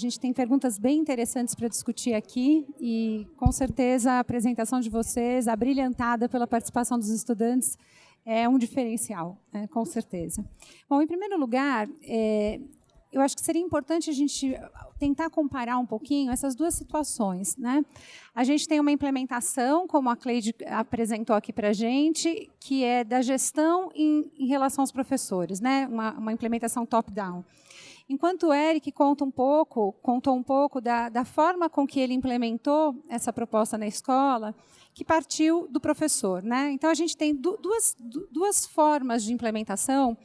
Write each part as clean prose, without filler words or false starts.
gente tem perguntas bem interessantes para discutir aqui e, com certeza, a apresentação de vocês, abrilhantada pela participação dos estudantes, é um diferencial, né, com certeza. Bom, em primeiro lugar, eu acho que seria importante a gente tentar comparar um pouquinho essas duas situações, né? A gente tem uma implementação, como a Cleide apresentou aqui para a gente, que é da gestão em relação aos professores, né? Uma implementação top-down. Enquanto o Eric contou um pouco da forma com que ele implementou essa proposta na escola, que partiu do professor, né? Então, a gente tem duas formas de implementação,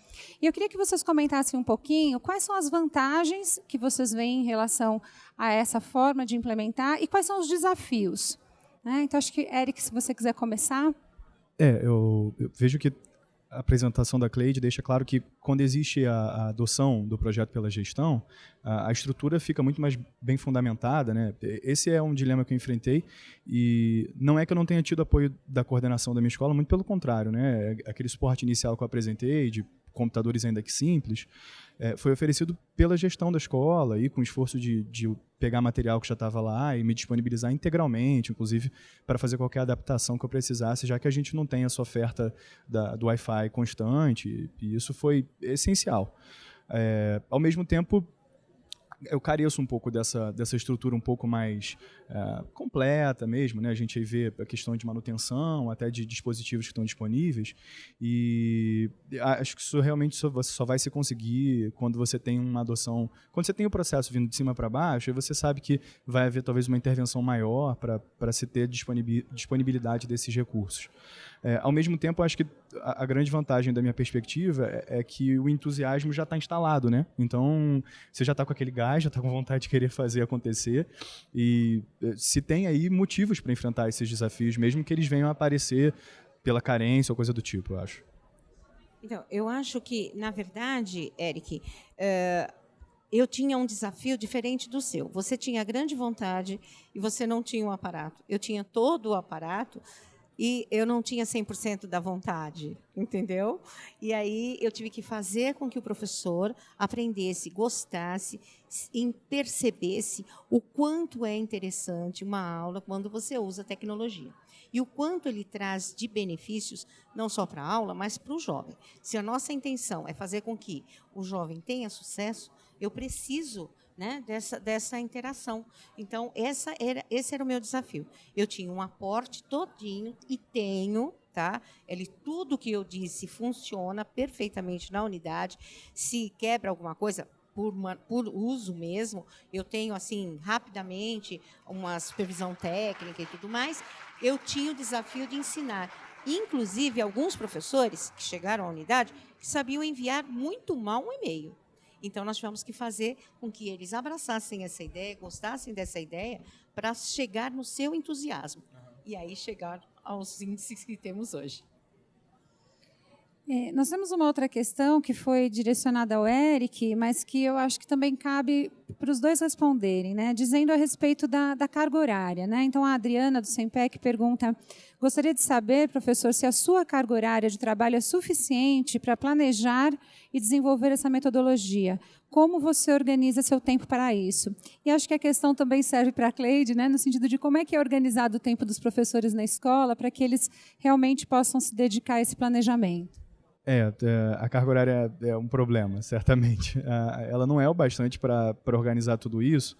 e eu queria que vocês comentassem um pouquinho quais são as vantagens que vocês veem em relação a essa forma de implementar e quais são os desafios, né? Então, acho que, Eric, se você quiser começar. Eu vejo que a apresentação da Cleide deixa claro que, quando existe a adoção do projeto pela gestão, a estrutura fica muito mais bem fundamentada, né? Esse é um dilema que eu enfrentei, e não é que eu não tenha tido apoio da coordenação da minha escola, muito pelo contrário, né? Aquele suporte inicial que eu apresentei, de computadores ainda que simples, foi oferecido pela gestão da escola, e com o esforço de pegar material que já estava lá e me disponibilizar integralmente, inclusive para fazer qualquer adaptação que eu precisasse, já que a gente não tem essa oferta do Wi-Fi constante, e isso foi essencial. Ao mesmo tempo, eu careço um pouco dessa estrutura um pouco mais completa mesmo, né? A gente aí vê a questão de manutenção, até de dispositivos que estão disponíveis, e acho que isso realmente só vai se conseguir quando você tem uma adoção, quando você tem o processo vindo de cima para baixo, aí você sabe que vai haver talvez uma intervenção maior para se ter disponibilidade desses recursos. Ao mesmo tempo, acho que a grande vantagem da minha perspectiva é que o entusiasmo já está instalado, né? Então, você já está com aquele gás, já está com vontade de querer fazer acontecer, e se tem aí motivos para enfrentar esses desafios, mesmo que eles venham a aparecer pela carência ou coisa do tipo, eu acho. Então, eu acho que, na verdade, Eric, eu tinha um desafio diferente do seu. Você tinha grande vontade e você não tinha um aparato. Eu tinha todo o aparato e eu não tinha 100% da vontade, entendeu? E aí eu tive que fazer com que o professor aprendesse, gostasse, percebesse o quanto é interessante uma aula quando você usa tecnologia. E o quanto ele traz de benefícios, não só para a aula, mas para o jovem. Se a nossa intenção é fazer com que o jovem tenha sucesso, eu preciso, né, dessa interação. Então, esse era o meu desafio. Eu tinha um aporte todinho, e tenho, tá? Tudo que eu disse funciona perfeitamente na unidade. Se quebra alguma coisa, por uso mesmo, eu tenho, assim, rapidamente, uma supervisão técnica e tudo mais. Eu tinha o desafio de ensinar. Inclusive, alguns professores que chegaram à unidade que sabiam enviar muito mal um e-mail. Então, nós tivemos que fazer com que eles abraçassem essa ideia, gostassem dessa ideia, para chegar no seu entusiasmo. E aí chegar aos índices que temos hoje. Nós temos uma outra questão que foi direcionada ao Eric, mas que eu acho que também cabe para os dois responderem, né? Dizendo a respeito da carga horária, né? Então, a Adriana, do SEMPEC, pergunta: gostaria de saber, professor, se a sua carga horária de trabalho é suficiente para planejar e desenvolver essa metodologia. Como você organiza seu tempo para isso? E acho que a questão também serve para a Cleide, né? No sentido de como é que é organizado o tempo dos professores na escola para que eles realmente possam se dedicar a esse planejamento. A carga horária é um problema, certamente. Ela não é o bastante para organizar tudo isso,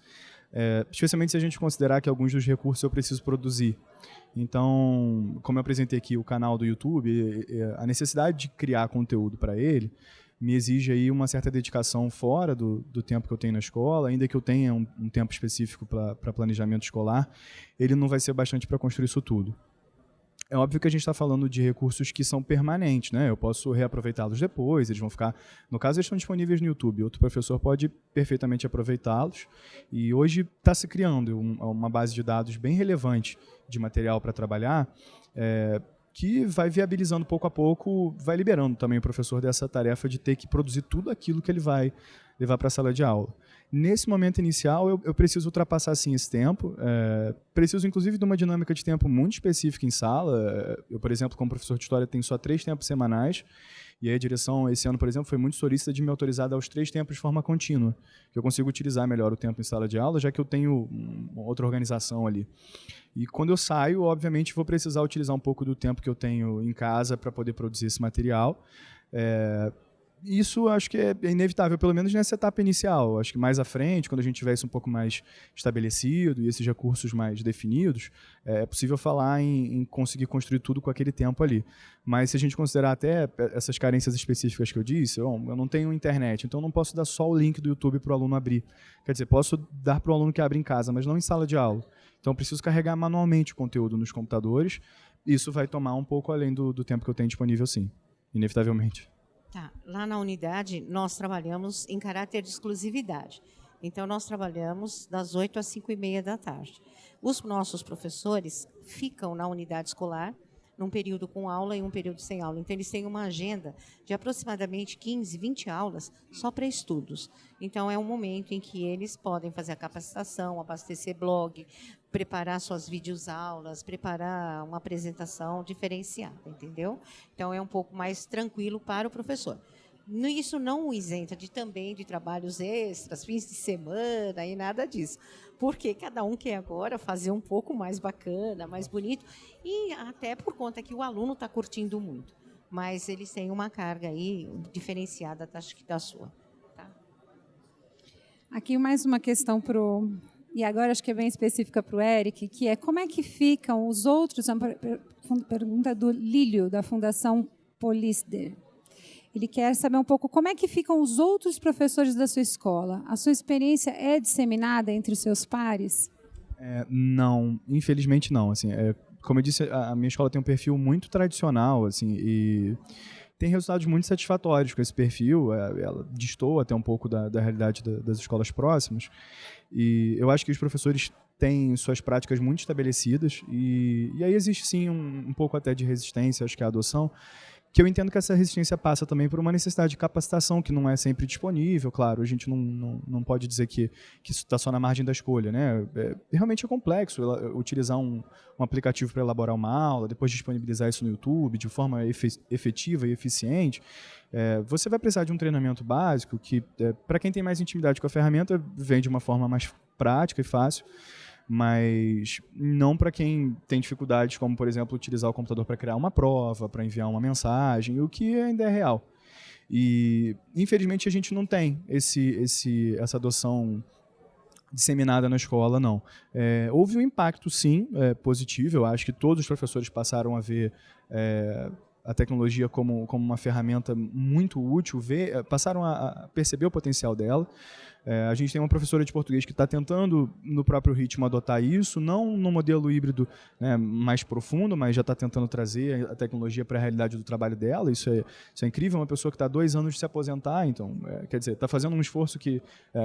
especialmente se a gente considerar que alguns dos recursos eu preciso produzir. Então, como eu apresentei aqui o canal do YouTube, a necessidade de criar conteúdo para ele me exige aí uma certa dedicação fora do tempo que eu tenho na escola, ainda que eu tenha um tempo específico para planejamento escolar, ele não vai ser bastante para construir isso tudo. É óbvio que a gente está falando de recursos que são permanentes, né? Eu posso reaproveitá-los depois, eles vão ficar... No caso, eles estão disponíveis no YouTube. Outro professor pode perfeitamente aproveitá-los. E hoje está se criando uma base de dados bem relevante de material para trabalhar, que vai viabilizando pouco a pouco, vai liberando também o professor dessa tarefa de ter que produzir tudo aquilo que ele vai levar para a sala de aula. Nesse momento inicial, eu preciso ultrapassar, sim, esse tempo. Preciso, inclusive, de uma dinâmica de tempo muito específica em sala. Eu, por exemplo, como professor de História, tenho só 3 tempos semanais. E aí a direção, esse ano, por exemplo, foi muito solícita de me autorizar a dar os 3 tempos de forma contínua, que eu consigo utilizar melhor o tempo em sala de aula, já que eu tenho outra organização ali. E quando eu saio, obviamente, vou precisar utilizar um pouco do tempo que eu tenho em casa para poder produzir esse material. Isso acho que é inevitável, pelo menos nessa etapa inicial. Acho que mais à frente, quando a gente tiver isso um pouco mais estabelecido e esses recursos mais definidos, é possível falar em conseguir construir tudo com aquele tempo ali. Mas se a gente considerar até essas carências específicas que eu disse, eu não tenho internet, então não posso dar só o link do YouTube para o aluno abrir. Quer dizer, posso dar para o aluno que abre em casa, mas não em sala de aula. Então, preciso carregar manualmente o conteúdo nos computadores. Isso vai tomar um pouco além do tempo que eu tenho disponível, sim, inevitavelmente. Tá. Lá na unidade, nós trabalhamos em caráter de exclusividade. Então, nós trabalhamos das 8 às 5h30 da tarde. Os nossos professores ficam na unidade escolar, num período com aula e um período sem aula. Então, eles têm uma agenda de aproximadamente 15, 20 aulas só para estudos. Então, é um momento em que eles podem fazer a capacitação, abastecer blog, preparar suas videoaulas, preparar uma apresentação diferenciada, entendeu? Então, é um pouco mais tranquilo para o professor. Isso não o isenta também de trabalhos extras, fins de semana e nada disso. Porque cada um quer agora fazer um pouco mais bacana, mais bonito, e até por conta que o aluno está curtindo muito. Mas eles têm uma carga aí diferenciada, acho que da sua. Tá? Aqui mais uma questão e agora acho que é bem específica para o Eric, que é como é que ficam os outros, uma pergunta do Lílio, da Fundação Polisder. Ele quer saber um pouco como é que ficam os outros professores da sua escola. A sua experiência é disseminada entre os seus pares? Não, infelizmente não. Assim, como eu disse, a minha escola tem um perfil muito tradicional, assim, e tem resultados muito satisfatórios com esse perfil. Ela destoa até um pouco da realidade das escolas próximas. E eu acho que os professores têm suas práticas muito estabelecidas e aí existe sim um pouco até de resistência, acho que é a adoção, que eu entendo que essa resistência passa também por uma necessidade de capacitação que não é sempre disponível, claro, a gente não pode dizer que isso está só na margem da escolha, né? Realmente é complexo utilizar um aplicativo para elaborar uma aula, depois disponibilizar isso no YouTube de forma efetiva e eficiente. Você vai precisar de um treinamento básico que, para quem tem mais intimidade com a ferramenta, vem de uma forma mais prática e fácil, mas não para quem tem dificuldades, como, por exemplo, utilizar o computador para criar uma prova, para enviar uma mensagem, o que ainda é real. E, infelizmente, a gente não tem essa adoção disseminada na escola, não. Houve um impacto, sim, positivo. Eu acho que todos os professores passaram a ver a tecnologia como uma ferramenta muito útil, passaram a perceber o potencial dela. A gente tem uma professora de português que está tentando, no próprio ritmo, adotar isso, não no modelo híbrido, né, mais profundo, mas já está tentando trazer a tecnologia para a realidade do trabalho dela. Isso é incrível, uma pessoa que está há 2 anos de se aposentar, então, quer dizer, está fazendo um esforço que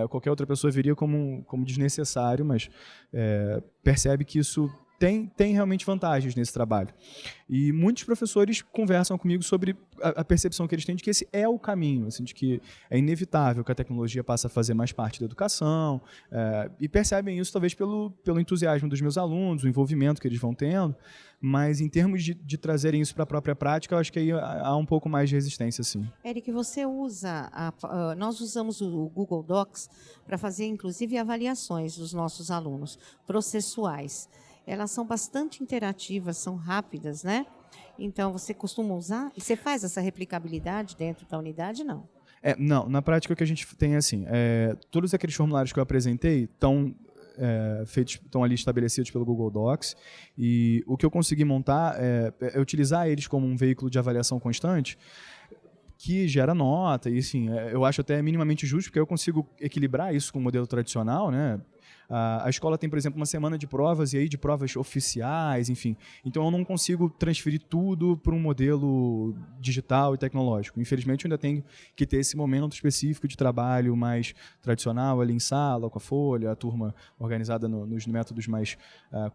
qualquer outra pessoa veria como desnecessário, mas percebe que isso tem realmente vantagens nesse trabalho. E muitos professores conversam comigo sobre a percepção que eles têm de que esse é o caminho, assim, de que é inevitável que a tecnologia passe a fazer mais parte da educação, e percebem isso talvez pelo entusiasmo dos meus alunos, o envolvimento que eles vão tendo, mas em termos de trazerem isso para a própria prática, eu acho que aí há um pouco mais de resistência, sim. Eric, você usa, nós usamos o Google Docs para fazer, inclusive, avaliações dos nossos alunos, processuais. Elas são bastante interativas, são rápidas, né? Então, você costuma usar? E você faz essa replicabilidade dentro da unidade, não? Não, na prática o que a gente tem é assim, todos aqueles formulários que eu apresentei estão ali estabelecidos pelo Google Docs, e o que eu consegui montar é utilizar eles como um veículo de avaliação constante, que gera nota, e assim, eu acho até minimamente justo, porque eu consigo equilibrar isso com o modelo tradicional, né? A escola tem, por exemplo, uma semana de provas, e aí de provas oficiais, enfim. Então eu não consigo transferir tudo para um modelo digital e tecnológico. Infelizmente eu ainda tenho que ter esse momento específico de trabalho mais tradicional, ali em sala, com a folha, a turma organizada nos métodos mais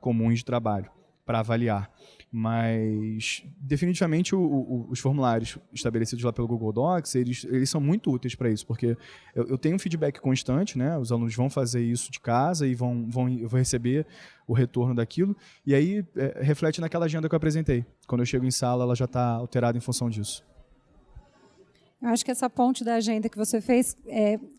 comuns de trabalho, para avaliar. Mas, definitivamente, os formulários estabelecidos lá pelo Google Docs, eles são muito úteis para isso, porque eu tenho um feedback constante, né? Os alunos vão fazer isso de casa e eu vou receber o retorno daquilo, e aí reflete naquela agenda que eu apresentei. Quando eu chego em sala, ela já está alterada em função disso. Eu acho que essa ponte da agenda que você fez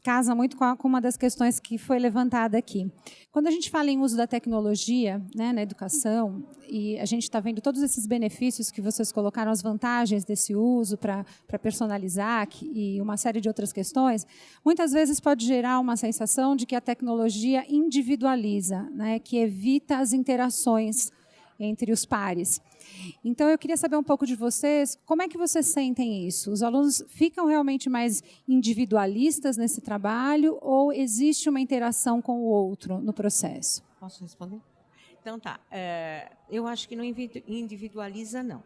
casa muito com uma das questões que foi levantada aqui. Quando a gente fala em uso da tecnologia, né, na educação, e a gente está vendo todos esses benefícios que vocês colocaram, as vantagens desse uso para personalizar e uma série de outras questões, muitas vezes pode gerar uma sensação de que a tecnologia individualiza, né, que evita as interações entre os pares. Então, eu queria saber um pouco de vocês, como é que vocês sentem isso? Os alunos ficam realmente mais individualistas nesse trabalho ou existe uma interação com o outro no processo? Posso responder? Então, tá. Eu acho que não individualiza, não.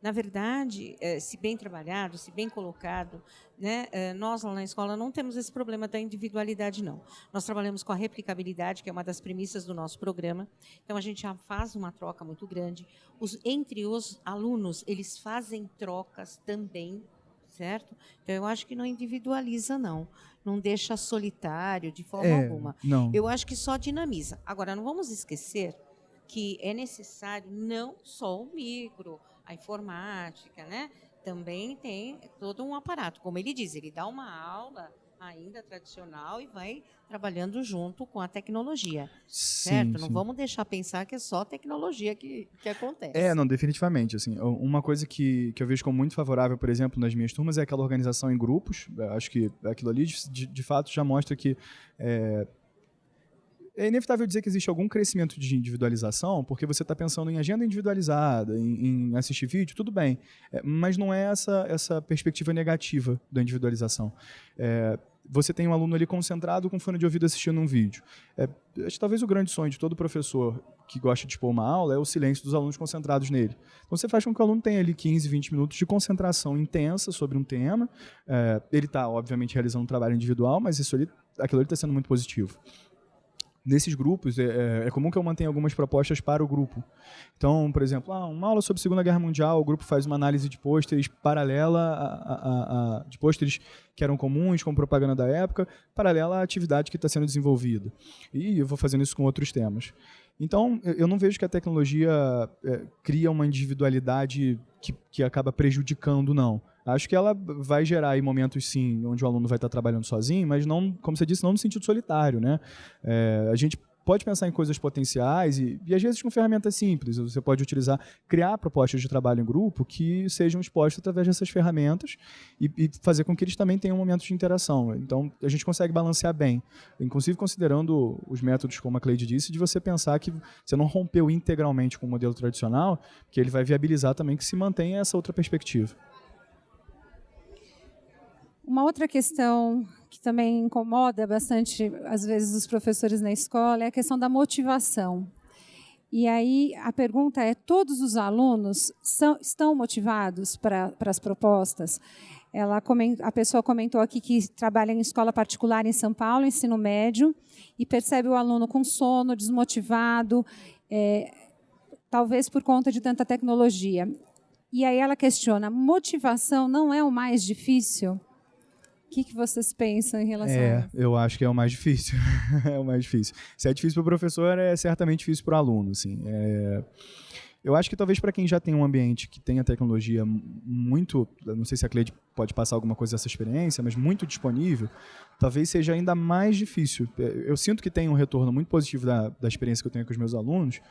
Na verdade, se bem trabalhado, se bem colocado, né, nós lá na escola não temos esse problema da individualidade, não. Nós trabalhamos com a replicabilidade, que é uma das premissas do nosso programa. Então, a gente já faz uma troca muito grande. Entre os alunos, eles fazem trocas também, certo? Então, eu acho que não individualiza, não. Não deixa solitário de forma alguma. Não. Eu acho que só dinamiza. Agora, não vamos esquecer que é necessário não só o micro, a informática, né? Também tem todo um aparato. Como ele diz, ele dá uma aula ainda tradicional e vai trabalhando junto com a tecnologia, certo? Não vamos deixar pensar que é só tecnologia que acontece. Não, definitivamente. Assim, uma coisa que eu vejo como muito favorável, por exemplo, nas minhas turmas é aquela organização em grupos. Acho que aquilo ali, de fato, já mostra que é inevitável dizer que existe algum crescimento de individualização, porque você está pensando em agenda individualizada, em assistir vídeo, tudo bem. Mas não é essa perspectiva negativa da individualização. Você tem um aluno ali concentrado com fone de ouvido assistindo um vídeo. Acho que talvez o grande sonho de todo professor que gosta de expor uma aula é o silêncio dos alunos concentrados nele. Então você faz com que o aluno tenha ali 15, 20 minutos de concentração intensa sobre um tema. Ele está, obviamente, realizando um trabalho individual, mas aquilo ali está sendo muito positivo. Nesses grupos, é comum que eu mantenha algumas propostas para o grupo. Então, por exemplo, uma aula sobre a Segunda Guerra Mundial, o grupo faz uma análise de pôsteres paralela de pôsteres que eram comuns, como propaganda da época, paralela à atividade que está sendo desenvolvida. E eu vou fazendo isso com outros temas. Então, eu não vejo que a tecnologia cria uma individualidade que acaba prejudicando, não. Acho que ela vai gerar aí momentos, sim, onde o aluno vai estar trabalhando sozinho, mas não, como você disse, não no sentido solitário, né? A gente pode pensar em coisas potenciais e às vezes com ferramentas simples. Você pode criar propostas de trabalho em grupo que sejam expostas através dessas ferramentas e fazer com que eles também tenham momentos de interação. Então, a gente consegue balancear bem, inclusive considerando os métodos, como a Cleide disse, de você pensar que você não rompeu integralmente com o modelo tradicional, que ele vai viabilizar também que se mantenha essa outra perspectiva. Uma outra questão que também incomoda bastante, às vezes, os professores na escola é a questão da motivação. E aí a pergunta é, todos os alunos estão motivados para as propostas? A pessoa comentou aqui que trabalha em escola particular em São Paulo, ensino médio, e percebe o aluno com sono, desmotivado, talvez por conta de tanta tecnologia. E aí ela questiona, motivação não é o mais difícil? O que vocês pensam em relação a isso? Eu acho que é o mais difícil. É o mais difícil. Se é difícil para o professor, é certamente difícil para o aluno. Assim. Eu acho que talvez para quem já tem um ambiente que tem a tecnologia muito, não sei se a Cleide pode passar alguma coisa dessa experiência, mas muito disponível, talvez seja ainda mais difícil. Eu sinto que tem um retorno muito positivo da experiência que eu tenho com os meus alunos,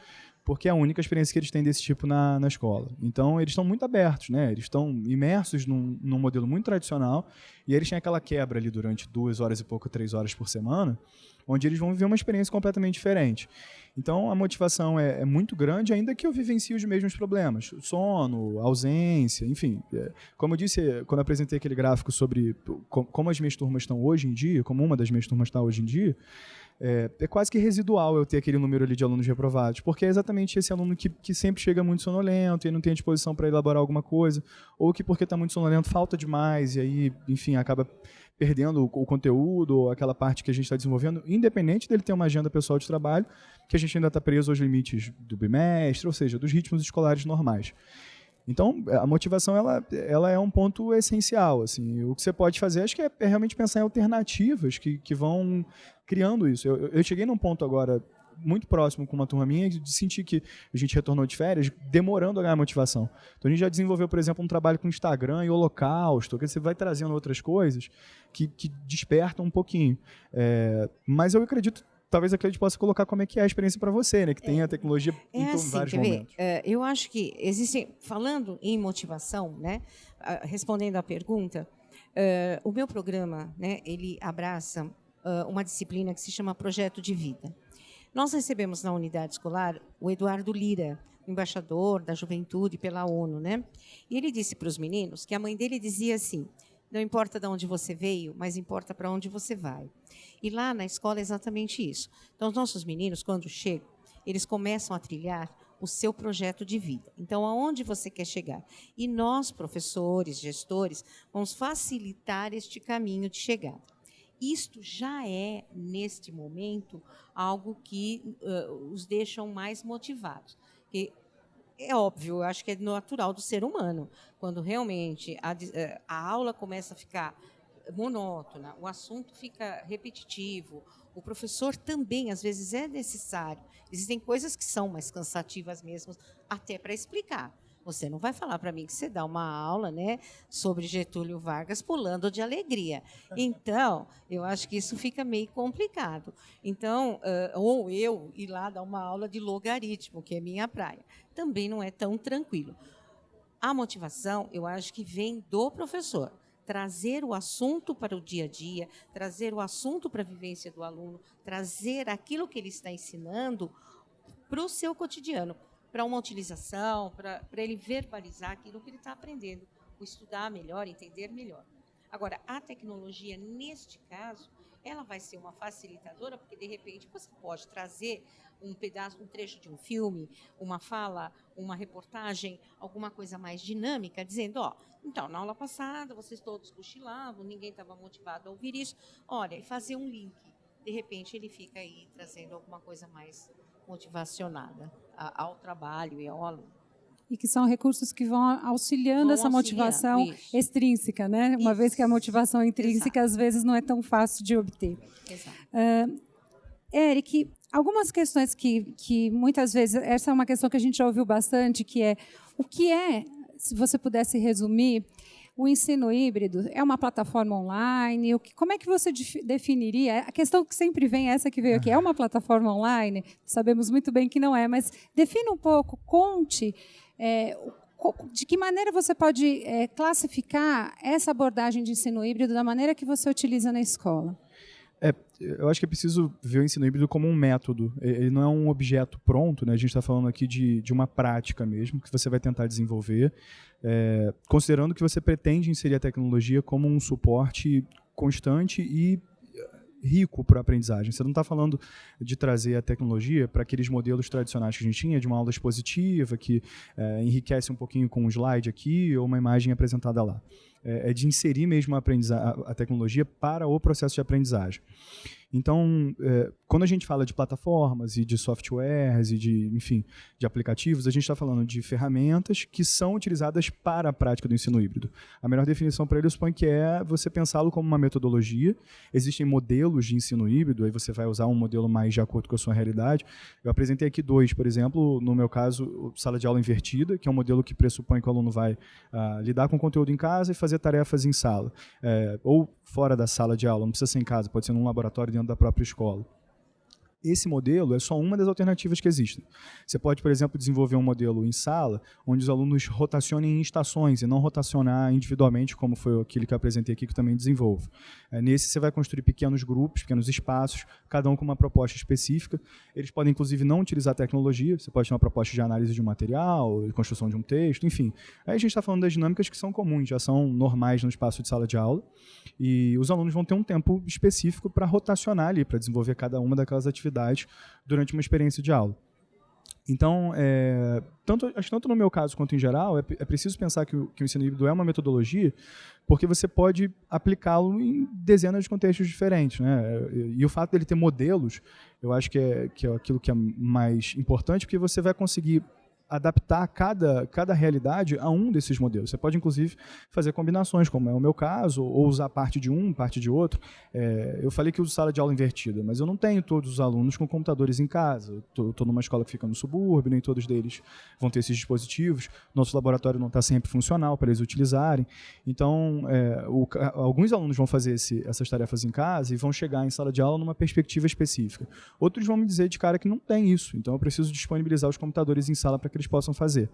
porque é a única experiência que eles têm desse tipo na escola. Então, eles estão muito abertos, né? Eles estão imersos num modelo muito tradicional, e eles têm aquela quebra ali durante 2 horas e pouco, 3 horas por semana, onde eles vão viver uma experiência completamente diferente. Então, a motivação é muito grande, ainda que eu vivencie os mesmos problemas. Sono, ausência, enfim. Como eu disse, quando eu apresentei aquele gráfico sobre como as minhas turmas estão hoje em dia, como uma das minhas turmas está hoje em dia, é quase que residual eu ter aquele número ali de alunos reprovados, porque é exatamente esse aluno que sempre chega muito sonolento e não tem a disposição para elaborar alguma coisa, ou que porque está muito sonolento falta demais e aí, enfim, acaba perdendo o conteúdo ou aquela parte que a gente está desenvolvendo, independente dele ter uma agenda pessoal de trabalho, que a gente ainda está preso aos limites do bimestre, ou seja, dos ritmos escolares normais. Então, a motivação ela é um ponto essencial. Assim. O que você pode fazer, acho que é realmente pensar em alternativas que vão criando isso. Eu cheguei num ponto agora, muito próximo com uma turma minha de sentir que a gente retornou de férias demorando a ganhar motivação. Então a gente já desenvolveu, por exemplo, um trabalho com Instagram e Holocausto, que você vai trazendo outras coisas que despertam um pouquinho. Mas eu acredito, talvez a Cleide possa colocar como é que é a experiência para você, né? Que tem a tecnologia em assim, vários momentos. Eu acho que existem, falando em motivação, né? Respondendo à pergunta, o meu programa, né? Ele abraça uma disciplina que se chama Projeto de Vida. Nós recebemos na unidade escolar o Eduardo Lira, embaixador da Juventude pela ONU, né? E ele disse para os meninos que a mãe dele dizia assim: não importa de onde você veio, mas importa para onde você vai. E lá na escola é exatamente isso. Então, os nossos meninos, quando chegam, eles começam a trilhar o seu projeto de vida. Então, aonde você quer chegar? E nós, professores, gestores, vamos facilitar este caminho de chegada. Isto já é, neste momento, algo que os deixam mais motivados. Porque é óbvio, eu acho que é natural do ser humano. Quando realmente a aula começa a ficar monótona, o assunto fica repetitivo, o professor também, às vezes, é necessário. Existem coisas que são mais cansativas mesmo, até para explicar. Você não vai falar para mim que você dá uma aula, né, sobre Getúlio Vargas pulando de alegria. Então, eu acho que isso fica meio complicado. Então, ou eu ir lá dar uma aula de logaritmo, que é minha praia, também não é tão tranquilo. A motivação, eu acho que vem do professor. Trazer o assunto para o dia a dia, trazer o assunto para a vivência do aluno, trazer aquilo que ele está ensinando para o seu cotidiano, para uma utilização, para ele verbalizar aquilo que ele está aprendendo, estudar melhor, entender melhor. Agora, a tecnologia, neste caso, ela vai ser uma facilitadora, porque, de repente, você pode trazer um trecho de um filme, uma fala, uma reportagem, alguma coisa mais dinâmica, dizendo, então, na aula passada, vocês todos cochilavam, ninguém estava motivado a ouvir isso. Olha, e fazer um link. De repente, ele fica aí trazendo alguma coisa mais motivacionada ao trabalho e ao aluno. E que são recursos que vão auxiliando essa motivação extrínseca, né? Uma vez que a motivação intrínseca, às vezes, não é tão fácil de obter. Eric, algumas questões que muitas vezes, essa é uma questão que a gente já ouviu bastante, que é, o que é, se você pudesse resumir, o ensino híbrido? É uma plataforma online? Como é que você definiria? A questão que sempre vem, essa que veio aqui, é uma plataforma online? Sabemos muito bem que não é, mas defina um pouco, conte de que maneira você pode classificar essa abordagem de ensino híbrido da maneira que você utiliza na escola. Eu acho que é preciso ver o ensino híbrido como um método. Ele não é um objeto pronto, né? A gente está falando aqui de uma prática mesmo, que você vai tentar desenvolver, considerando que você pretende inserir a tecnologia como um suporte constante e rico para a aprendizagem. Você não está falando de trazer a tecnologia para aqueles modelos tradicionais que a gente tinha, de uma aula expositiva, que enriquece um pouquinho com um slide aqui ou uma imagem apresentada lá. É de inserir mesmo a tecnologia para o processo de aprendizagem. Então, quando a gente fala de plataformas e de softwares e de aplicativos, a gente está falando de ferramentas que são utilizadas para a prática do ensino híbrido. A melhor definição para ele, eu suponho que é você pensá-lo como uma metodologia. Existem modelos de ensino híbrido, aí você vai usar um modelo mais de acordo com a sua realidade. Eu apresentei aqui 2, por exemplo, no meu caso, sala de aula invertida, que é um modelo que pressupõe que o aluno vai lidar com o conteúdo em casa e fazer tarefas em sala. Ou fora da sala de aula, não precisa ser em casa, pode ser num laboratório dentro da própria escola. Esse modelo é só uma das alternativas que existem. Você pode, por exemplo, desenvolver um modelo em sala, onde os alunos rotacionem em estações e não rotacionar individualmente, como foi aquele que eu apresentei aqui, que eu também desenvolvo. Nesse, você vai construir pequenos grupos, pequenos espaços, cada um com uma proposta específica. Eles podem, inclusive, não utilizar tecnologia. Você pode ter uma proposta de análise de um material, de construção de um texto, enfim. Aí a gente está falando das dinâmicas que são comuns, já são normais no espaço de sala de aula. E os alunos vão ter um tempo específico para rotacionar ali, para desenvolver cada uma daquelas atividades durante uma experiência de aula. Então, acho que tanto no meu caso quanto em geral, é preciso pensar que o ensino híbrido é uma metodologia, porque você pode aplicá-lo em dezenas de contextos diferentes, né? E o fato dele ter modelos, eu acho que é aquilo que é mais importante, porque você vai conseguir adaptar cada realidade a um desses modelos. Você pode, inclusive, fazer combinações, como é o meu caso, ou usar parte de um, parte de outro. Eu falei que uso sala de aula invertida, mas eu não tenho todos os alunos com computadores em casa. Estou numa escola que fica no subúrbio, nem todos deles vão ter esses dispositivos. Nosso laboratório não está sempre funcional para eles utilizarem. Então, alguns alunos vão fazer essas tarefas em casa e vão chegar em sala de aula numa perspectiva específica. Outros vão me dizer de cara que não tem isso, então eu preciso disponibilizar os computadores em sala para que eles possam fazer.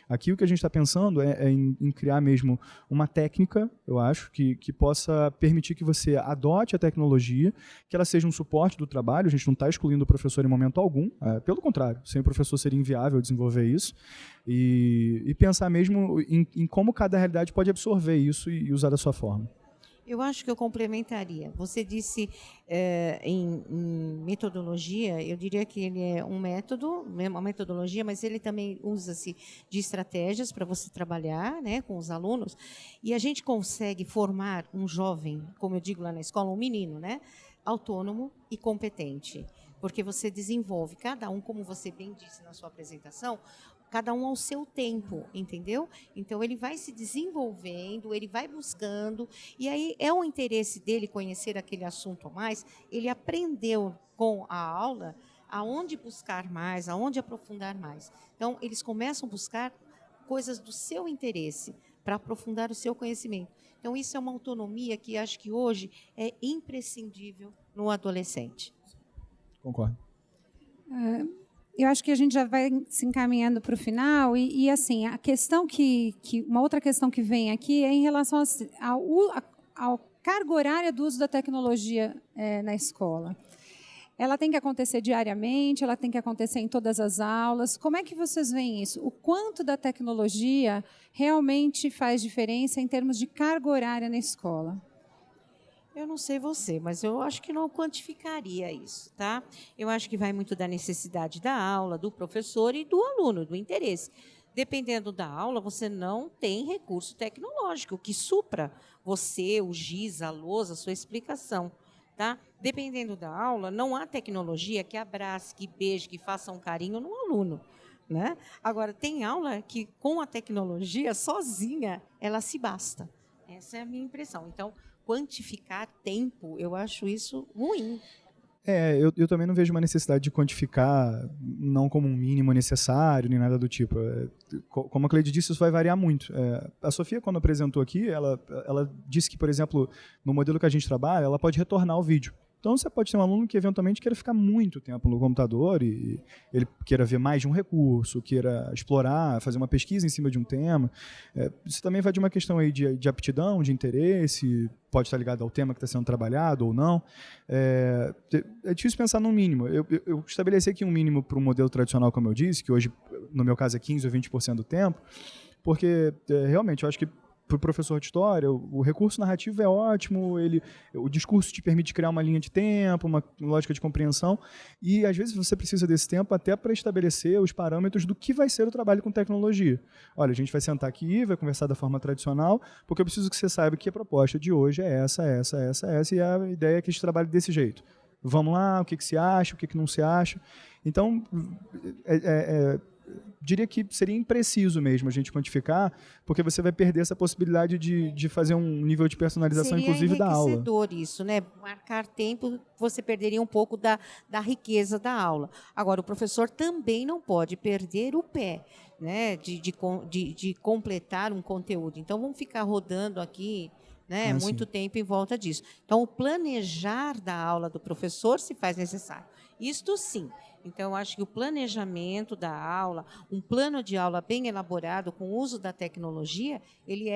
Aqui o que a gente está pensando é em criar mesmo uma técnica, eu acho, que possa permitir que você adote a tecnologia, que ela seja um suporte do trabalho. A gente não está excluindo o professor em momento algum, pelo contrário, sem o professor seria inviável desenvolver isso, e pensar mesmo em como cada realidade pode absorver isso e usar da sua forma. Eu acho que eu complementaria. Você disse em metodologia, eu diria que ele é um método, uma metodologia, mas ele também usa-se de estratégias para você trabalhar, né, com os alunos, e a gente consegue formar um jovem, como eu digo lá na escola, um menino, né, autônomo e competente, porque você desenvolve cada um, como você bem disse na sua apresentação, cada um ao seu tempo, entendeu? Então, ele vai se desenvolvendo, ele vai buscando, e aí é o interesse dele conhecer aquele assunto a mais, ele aprendeu com a aula aonde buscar mais, aonde aprofundar mais. Então, eles começam a buscar coisas do seu interesse, para aprofundar o seu conhecimento. Então, isso é uma autonomia que acho que hoje é imprescindível no adolescente. Concordo. Eu acho que a gente já vai se encaminhando para o final e assim, a questão uma outra questão que vem aqui é em relação ao carga horária do uso da tecnologia na escola. Ela tem que acontecer diariamente, ela tem que acontecer em todas as aulas. Como é que vocês veem isso? O quanto da tecnologia realmente faz diferença em termos de carga horária na escola? Eu não sei você, mas eu acho que não quantificaria isso, tá? Eu acho que vai muito da necessidade da aula, do professor e do aluno, do interesse. Dependendo da aula, você não tem recurso tecnológico que supra você, o giz, a lousa, a sua explicação, tá? Dependendo da aula, não há tecnologia que abrace, que beije, que faça um carinho no aluno, né? Agora, tem aula que, com a tecnologia, sozinha, ela se basta. Essa é a minha impressão. Então, quantificar tempo, eu acho isso ruim. Eu também não vejo uma necessidade de quantificar, não como um mínimo necessário, nem nada do tipo. Como a Cleide disse, isso vai variar muito. A Sofia, quando apresentou aqui, ela disse que, por exemplo, no modelo que a gente trabalha, ela pode retornar o vídeo. Então, você pode ter um aluno que, eventualmente, queira ficar muito tempo no computador e ele queira ver mais de um recurso, queira explorar, fazer uma pesquisa em cima de um tema. Isso também vai de uma questão aí de aptidão, de interesse, pode estar ligado ao tema que está sendo trabalhado ou não. É difícil pensar num mínimo. Eu estabeleci aqui um mínimo para um modelo tradicional, como eu disse, que hoje, no meu caso, é 15% ou 20% do tempo, porque, realmente, eu acho que para o professor de história, o recurso narrativo é ótimo, o discurso te permite criar uma linha de tempo, uma lógica de compreensão, e às vezes você precisa desse tempo até para estabelecer os parâmetros do que vai ser o trabalho com tecnologia. Olha, a gente vai sentar aqui, vai conversar da forma tradicional, porque eu preciso que você saiba que a proposta de hoje é essa, e a ideia é que a gente trabalhe desse jeito. Vamos lá, o que se acha, o que não se acha. Então, diria que seria impreciso mesmo a gente quantificar, porque você vai perder essa possibilidade de fazer um nível de personalização, inclusive, da aula. Seria enriquecedor isso, né? Marcar tempo, você perderia um pouco da riqueza da aula. Agora, o professor também não pode perder o pé, né? de completar um conteúdo. Então, vamos ficar rodando aqui, né? Muito tempo em volta disso. Então, o planejar da aula do professor se faz necessário. Isto sim. Então, eu acho que o planejamento da aula, um plano de aula bem elaborado com o uso da tecnologia, ele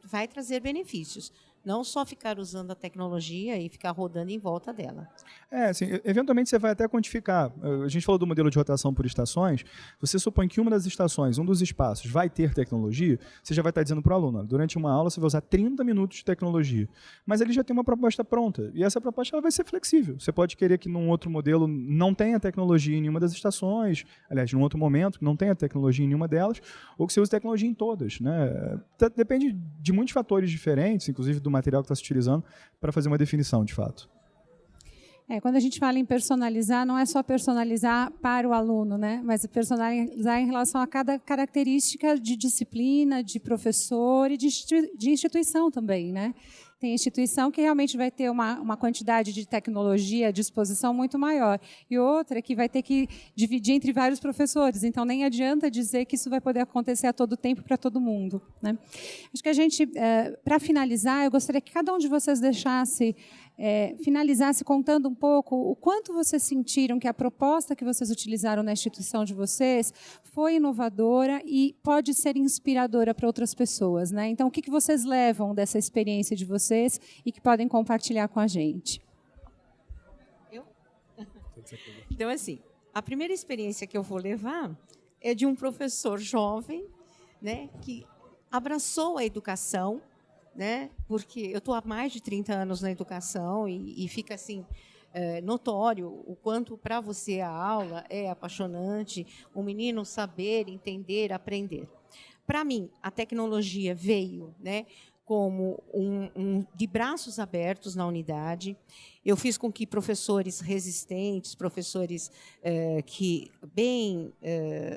vai trazer benefícios. Não só ficar usando a tecnologia e ficar rodando em volta dela. Assim, eventualmente você vai até quantificar. A gente falou do modelo de rotação por estações. Você supõe que uma das estações, um dos espaços, vai ter tecnologia, você já vai estar dizendo para o aluno, durante uma aula você vai usar 30 minutos de tecnologia. Mas ele já tem uma proposta pronta. E essa proposta ela vai ser flexível. Você pode querer que num outro modelo não tenha tecnologia em nenhuma das estações, aliás, num outro momento não tenha tecnologia em nenhuma delas, ou que você use tecnologia em todas, né? Depende de muitos fatores diferentes, inclusive do material que está se utilizando para fazer uma definição, de fato. Quando a gente fala em personalizar, não é só personalizar para o aluno, né? Mas personalizar em relação a cada característica de disciplina, de professor e de instituição também, né? Tem instituição que realmente vai ter uma quantidade de tecnologia à disposição muito maior, e outra que vai ter que dividir entre vários professores, então nem adianta dizer que isso vai poder acontecer a todo tempo para todo mundo, né? Acho que a gente, para finalizar, eu gostaria que cada um de vocês finalizasse contando um pouco o quanto vocês sentiram que a proposta que vocês utilizaram na instituição de vocês foi inovadora e pode ser inspiradora para outras pessoas, né? Então, o que vocês levam dessa experiência de vocês e que podem compartilhar com a gente? Então, assim, a primeira experiência que eu vou levar é de um professor jovem, né, que abraçou a educação, né? Porque eu estou há mais de 30 anos na educação e fica assim notório o quanto para você a aula é apaixonante, o menino saber, entender, aprender. Para mim, a tecnologia veio, né, como de braços abertos na unidade. Eu fiz com que professores resistentes, professores que bem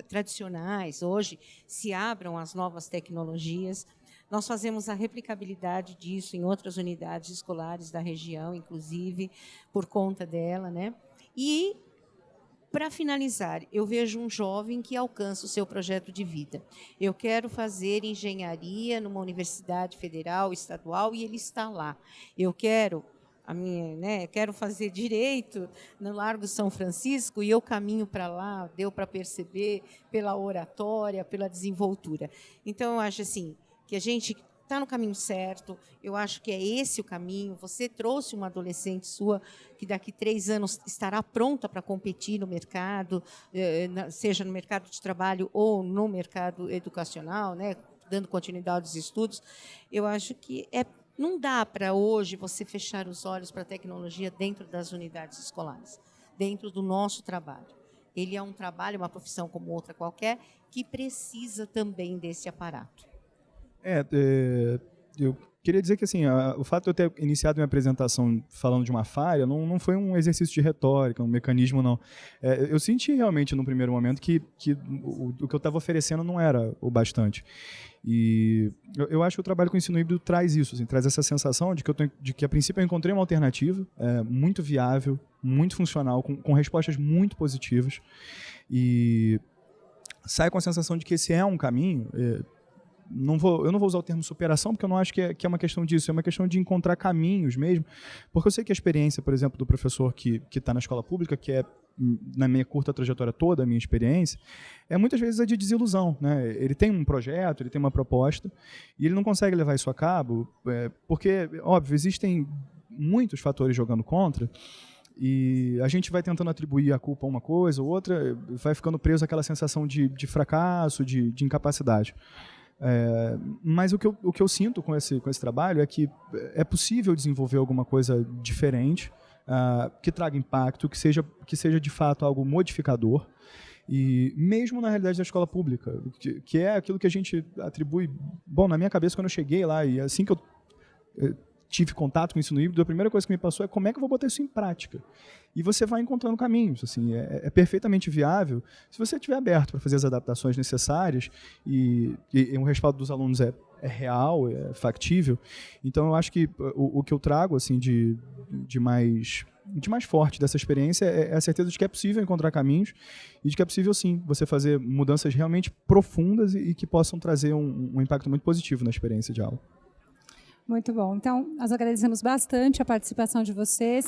tradicionais hoje se abram às novas tecnologias. Nós fazemos a replicabilidade disso em outras unidades escolares da região, inclusive, por conta dela, né? E, para finalizar, eu vejo um jovem que alcança o seu projeto de vida. Eu quero fazer engenharia numa universidade federal, estadual, e ele está lá. Eu quero quero fazer direito no Largo São Francisco e eu caminho para lá, deu para perceber pela oratória, pela desenvoltura. Então, eu acho assim, que a gente está no caminho certo, eu acho que é esse o caminho. Você trouxe uma adolescente sua que daqui 3 anos estará pronta para competir no mercado, seja no mercado de trabalho ou no mercado educacional, né, dando continuidade aos estudos. Eu acho que não dá para hoje você fechar os olhos para a tecnologia dentro das unidades escolares, dentro do nosso trabalho. Ele é um trabalho, uma profissão como outra qualquer, que precisa também desse aparato. Eu queria dizer que assim, o fato de eu ter iniciado minha apresentação falando de uma falha não foi um exercício de retórica, um mecanismo, não. Eu senti realmente, no primeiro momento, que o que eu estava oferecendo não era o bastante. E eu acho que o trabalho com o ensino híbrido traz isso, assim, traz essa sensação de que, a princípio, eu encontrei uma alternativa muito viável, muito funcional, com respostas muito positivas. E saio com a sensação de que esse é um caminho. Eu não vou usar o termo superação, porque eu não acho que é uma questão disso, é uma questão de encontrar caminhos mesmo, porque eu sei que a experiência, por exemplo, do professor que está na escola pública, que é, na minha curta trajetória toda, a minha experiência, muitas vezes é de desilusão, né? Ele tem um projeto, ele tem uma proposta, e ele não consegue levar isso a cabo, porque, óbvio, existem muitos fatores jogando contra, e a gente vai tentando atribuir a culpa a uma coisa ou outra, vai ficando preso àquela sensação de fracasso, de incapacidade. Mas o que eu sinto com esse trabalho é que é possível desenvolver alguma coisa diferente, que traga impacto, que seja de fato algo modificador, e mesmo na realidade da escola pública, que é aquilo que a gente atribui. Bom, na minha cabeça, quando eu cheguei lá, e assim que eu tive contato com o ensino híbrido, a primeira coisa que me passou é como é que eu vou botar isso em prática. E você vai encontrando caminhos. Assim, é perfeitamente viável se você estiver aberto para fazer as adaptações necessárias e o respaldo dos alunos é real, é factível. Então, eu acho que o que eu trago assim, de mais forte dessa experiência é a certeza de que é possível encontrar caminhos e de que é possível, sim, você fazer mudanças realmente profundas e que possam trazer um impacto muito positivo na experiência de aula. Muito bom. Então, nós agradecemos bastante a participação de vocês.